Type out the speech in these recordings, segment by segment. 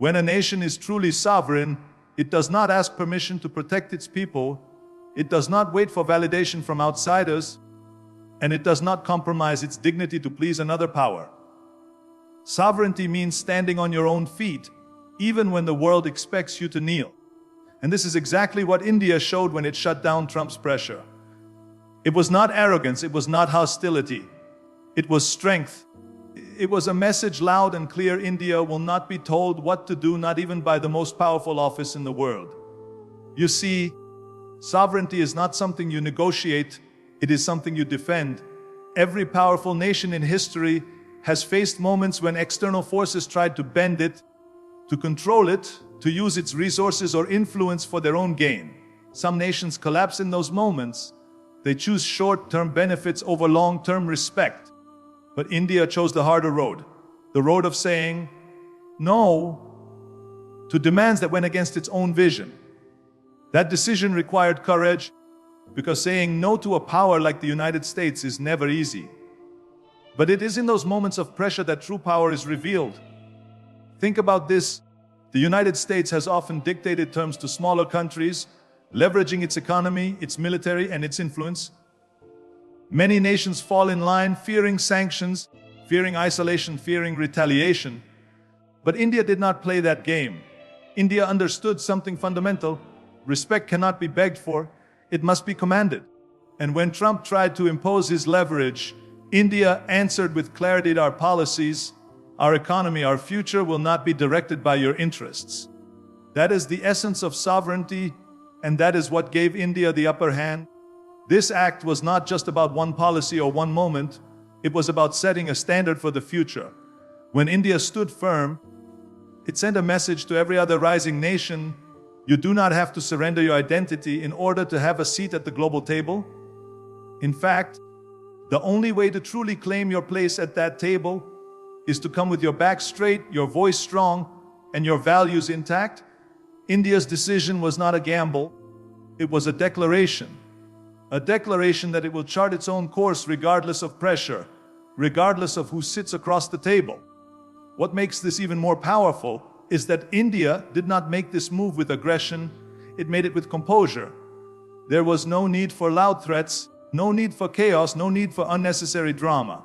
When a nation is truly sovereign, it does not ask permission to protect its people, it does not wait for validation from outsiders, and it does not compromise its dignity to please another power. Sovereignty means standing on your own feet, even when the world expects you to kneel. And this is exactly what India showed when it shut down Trump's pressure. It was not arrogance, it was not hostility. It was strength. It was a message loud and clear: India will not be told what to do, not even by the most powerful office in the world. You see, sovereignty is not something you negotiate, it is something you defend. Every powerful nation in history has faced moments when external forces tried to bend it, to control it, to use its resources or influence for their own gain. Some nations collapse in those moments. They choose short-term benefits over long-term respect. But India chose the harder road, the road of saying no to demands that went against its own vision. That decision required courage, because saying no to a power like the United States is never easy. But it is in those moments of pressure that true power is revealed. Think about this. The United States has often dictated terms to smaller countries, leveraging its economy, its military, and its influence. Many nations fall in line, fearing sanctions, fearing isolation, fearing retaliation. But India did not play that game. India understood something fundamental. Respect cannot be begged for, it must be commanded. And when Trump tried to impose his leverage, India answered with clarity: our policies, our economy, our future will not be directed by your interests. That is the essence of sovereignty, and that is what gave India the upper hand. This act was not just about one policy or one moment, it was about setting a standard for the future. When India stood firm, it sent a message to every other rising nation: you do not have to surrender your identity in order to have a seat at the global table. In fact, the only way to truly claim your place at that table is to come with your back straight, your voice strong, and your values intact. India's decision was not a gamble, it was a declaration. A declaration that it will chart its own course regardless of pressure, regardless of who sits across the table. What makes this even more powerful is that India did not make this move with aggression, it made it with composure. There was no need for loud threats, no need for chaos, no need for unnecessary drama.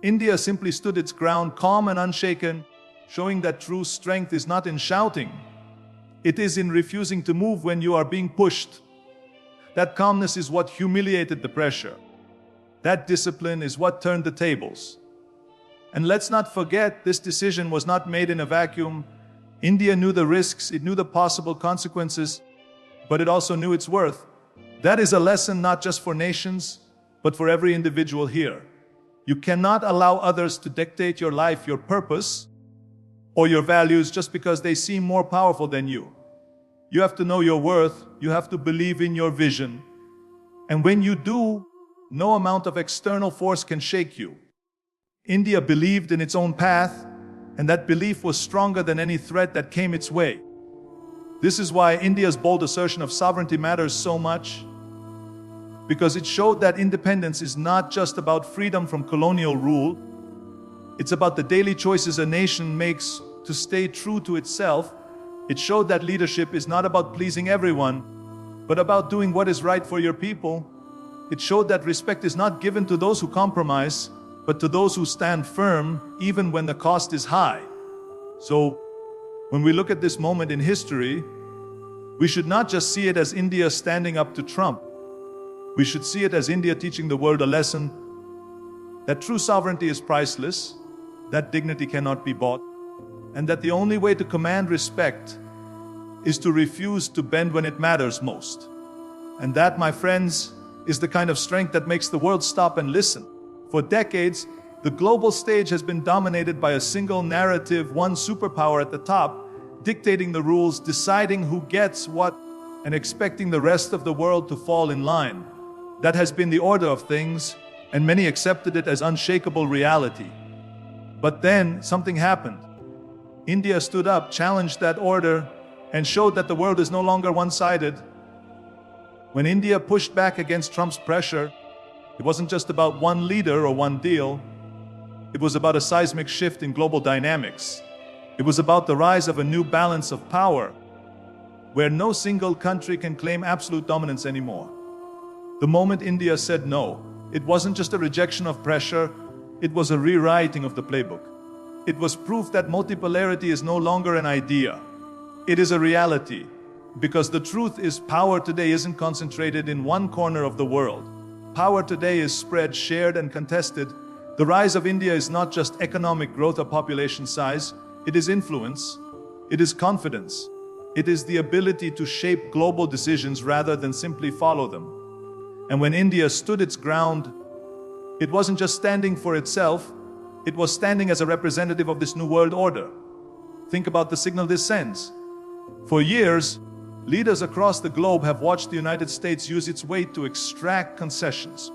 India simply stood its ground, calm and unshaken, showing that true strength is not in shouting. It is in refusing to move when you are being pushed. That calmness is what humiliated the pressure. That discipline is what turned the tables. And let's not forget, this decision was not made in a vacuum. India knew the risks, it knew the possible consequences, but it also knew its worth. That is a lesson not just for nations, but for every individual here. You cannot allow others to dictate your life, your purpose, or your values just because they seem more powerful than you. You have to know your worth, you have to believe in your vision. And when you do, no amount of external force can shake you. India believed in its own path, and that belief was stronger than any threat that came its way. This is why India's bold assertion of sovereignty matters so much, because it showed that independence is not just about freedom from colonial rule, it's about the daily choices a nation makes to stay true to itself. It showed that leadership is not about pleasing everyone, but about doing what is right for your people. It showed that respect is not given to those who compromise, but to those who stand firm, even when the cost is high. So, when we look at this moment in history, we should not just see it as India standing up to Trump. We should see it as India teaching the world a lesson that true sovereignty is priceless, that dignity cannot be bought, and that the only way to command respect is to refuse to bend when it matters most. And that, my friends, is the kind of strength that makes the world stop and listen. For decades, the global stage has been dominated by a single narrative, one superpower at the top, dictating the rules, deciding who gets what, and expecting the rest of the world to fall in line. That has been the order of things, and many accepted it as unshakable reality. But then something happened. India stood up, challenged that order, and showed that the world is no longer one-sided. When India pushed back against Trump's pressure, it wasn't just about one leader or one deal. It was about a seismic shift in global dynamics. It was about the rise of a new balance of power, where no single country can claim absolute dominance anymore. The moment India said no, it wasn't just a rejection of pressure, it was a rewriting of the playbook. It was proof that multipolarity is no longer an idea. It is a reality. Because the truth is, power today isn't concentrated in one corner of the world. Power today is spread, shared, and contested. The rise of India is not just economic growth or population size, it is influence, it is confidence, it is the ability to shape global decisions rather than simply follow them. And when India stood its ground, it wasn't just standing for itself, it was standing as a representative of this new world order. Think about the signal this sends. For years, leaders across the globe have watched the United States use its weight to extract concessions.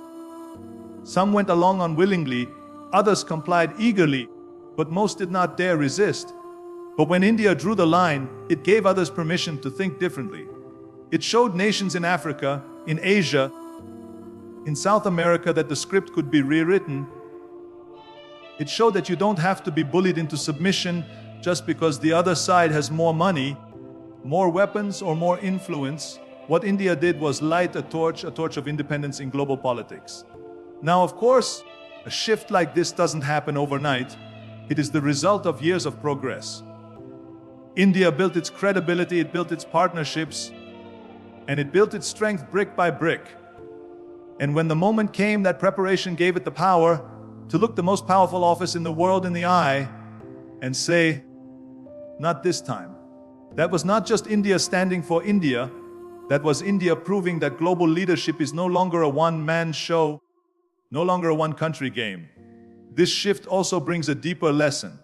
Some went along unwillingly, others complied eagerly, but most did not dare resist. But when India drew the line, it gave others permission to think differently. It showed nations in Africa, in Asia, in South America that the script could be rewritten. It showed that you don't have to be bullied into submission just because the other side has more money, more weapons, or more influence. What India did was light a torch of independence in global politics. Now, of course, a shift like this doesn't happen overnight. It is the result of years of progress. India built its credibility, it built its partnerships, and it built its strength brick by brick. And when the moment came, that preparation gave it the power to look the most powerful office in the world in the eye and say, not this time. That was not just India standing for India, that was India proving that global leadership is no longer a one-man show, no longer a one-country game. This shift also brings a deeper lesson.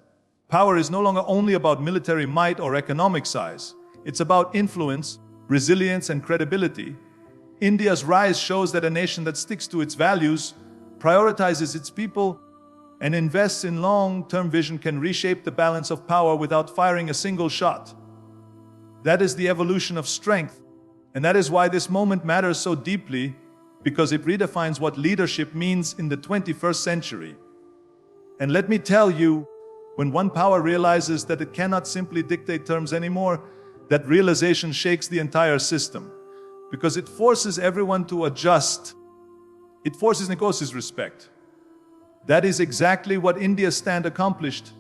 Power is no longer only about military might or economic size. It's about influence, resilience, and credibility. India's rise shows that a nation that sticks to its values, prioritizes its people, and invests in long-term vision can reshape the balance of power without firing a single shot. That is the evolution of strength, and that is why this moment matters so deeply, because it redefines what leadership means in the 21st century. And let me tell you, when one power realizes that it cannot simply dictate terms anymore, that realization shakes the entire system, because it forces everyone to adjust. It forces and causes respect. That is exactly what India's stand accomplished.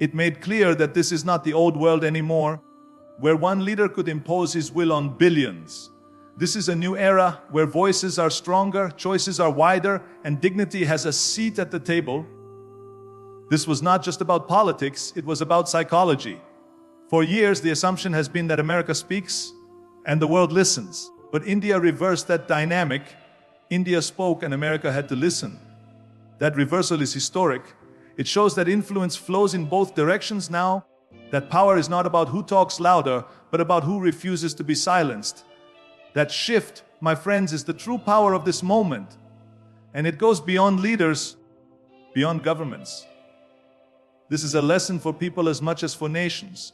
It made clear that this is not the old world anymore, where one leader could impose his will on billions. This is a new era where voices are stronger, choices are wider, and dignity has a seat at the table. This was not just about politics, it was about psychology. For years, the assumption has been that America speaks and the world listens. But India reversed that dynamic. India spoke and America had to listen. That reversal is historic. It shows that influence flows in both directions now, that power is not about who talks louder, but about who refuses to be silenced. That shift, my friends, is the true power of this moment. And it goes beyond leaders, beyond governments. This is a lesson for people as much as for nations.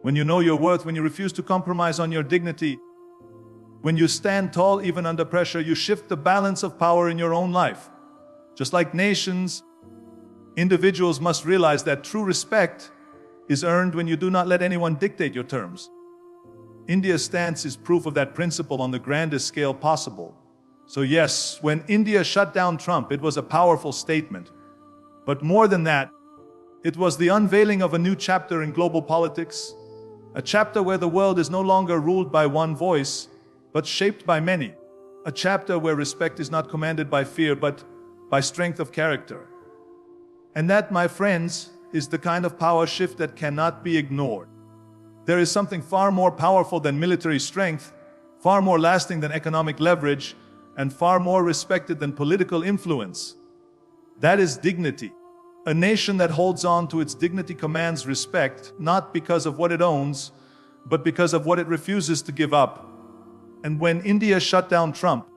When you know your worth, when you refuse to compromise on your dignity, when you stand tall even under pressure, you shift the balance of power in your own life. Just like nations, individuals must realize that true respect is earned when you do not let anyone dictate your terms. India's stance is proof of that principle on the grandest scale possible. So yes, when India shut down Trump, it was a powerful statement. But more than that, it was the unveiling of a new chapter in global politics, a chapter where the world is no longer ruled by one voice, but shaped by many. A chapter where respect is not commanded by fear, but by strength of character. And that, my friends, is the kind of power shift that cannot be ignored. There is something far more powerful than military strength, far more lasting than economic leverage, and far more respected than political influence. That is dignity. A nation that holds on to its dignity commands respect, not because of what it owns, but because of what it refuses to give up. And when India shut down Trump,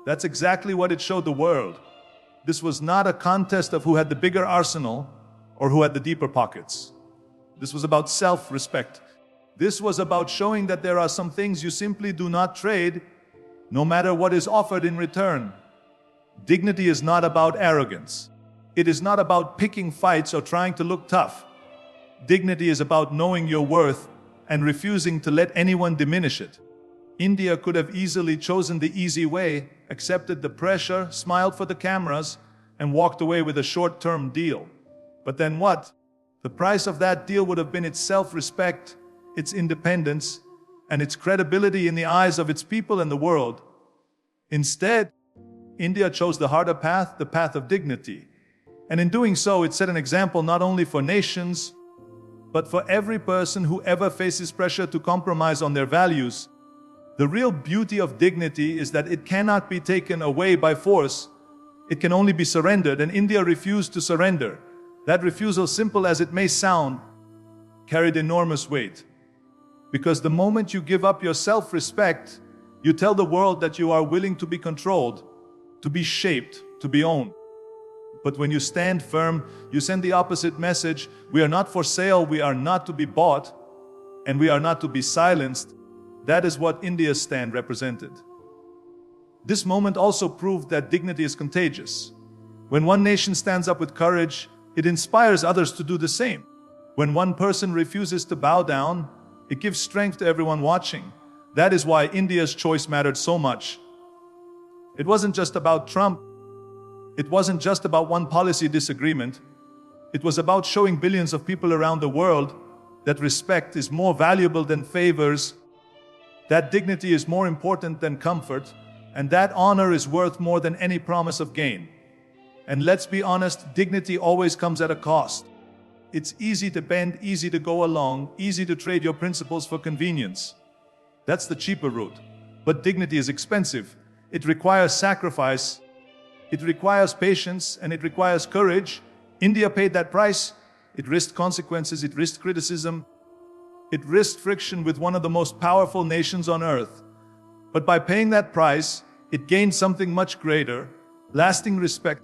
that's exactly what it showed the world. This was not a contest of who had the bigger arsenal or who had the deeper pockets. This was about self-respect. This was about showing that there are some things you simply do not trade, no matter what is offered in return. Dignity is not about arrogance. It is not about picking fights or trying to look tough. Dignity is about knowing your worth and refusing to let anyone diminish it. India could have easily chosen the easy way, accepted the pressure, smiled for the cameras, and walked away with a short-term deal. But then what? The price of that deal would have been its self-respect, its independence, and its credibility in the eyes of its people and the world. Instead, India chose the harder path, the path of dignity. And in doing so, it set an example not only for nations, but for every person who ever faces pressure to compromise on their values. The real beauty of dignity is that it cannot be taken away by force. It can only be surrendered, and India refused to surrender. That refusal, simple as it may sound, carried enormous weight. Because the moment you give up your self-respect, you tell the world that you are willing to be controlled, to be shaped, to be owned. But when you stand firm, you send the opposite message. We are not for sale, we are not to be bought, and we are not to be silenced. That is what India's stand represented. This moment also proved that dignity is contagious. When one nation stands up with courage, it inspires others to do the same. When one person refuses to bow down, it gives strength to everyone watching. That is why India's choice mattered so much. It wasn't just about Trump. It wasn't just about one policy disagreement. It was about showing billions of people around the world that respect is more valuable than favors, that dignity is more important than comfort, and that honor is worth more than any promise of gain. And let's be honest, dignity always comes at a cost. It's easy to bend, easy to go along, easy to trade your principles for convenience. That's the cheaper route. But dignity is expensive. It requires sacrifice. It requires patience, and it requires courage. India paid that price. It risked consequences, it risked criticism. It risked friction with one of the most powerful nations on earth. But by paying that price, it gained something much greater, lasting respect.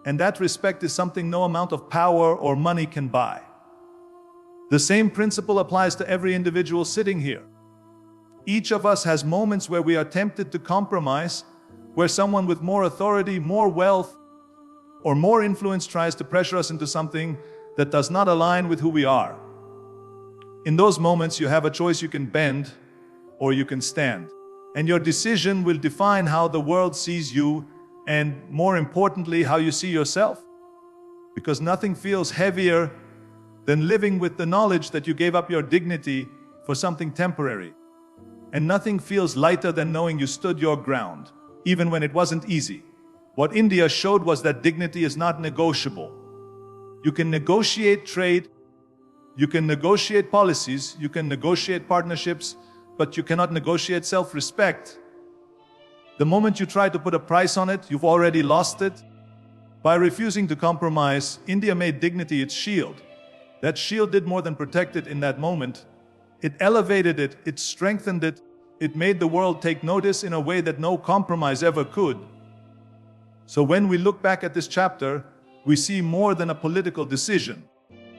And that respect is something no amount of power or money can buy. The same principle applies to every individual sitting here. Each of us has moments where we are tempted to compromise, where someone with more authority, more wealth, or more influence tries to pressure us into something that does not align with who we are. In those moments, you have a choice: you can bend or you can stand. And your decision will define how the world sees you, and more importantly, how you see yourself. Because nothing feels heavier than living with the knowledge that you gave up your dignity for something temporary. And nothing feels lighter than knowing you stood your ground, even when it wasn't easy. What India showed was that dignity is not negotiable. You can negotiate trade, you can negotiate policies, you can negotiate partnerships, but you cannot negotiate self-respect. The moment you try to put a price on it, you've already lost it. By refusing to compromise, India made dignity its shield. That shield did more than protect it in that moment. It elevated it, it strengthened it, it made the world take notice in a way that no compromise ever could. So when we look back at this chapter, we see more than a political decision.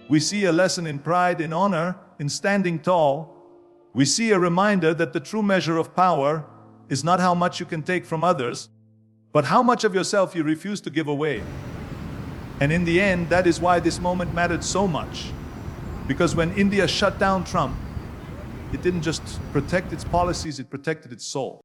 We see a lesson in pride, in honor, in standing tall. We see a reminder that the true measure of power is not how much you can take from others, but how much of yourself you refuse to give away. And in the end, that is why this moment mattered so much. Because when India shut down Trump, it didn't just protect its policies, it protected its soul.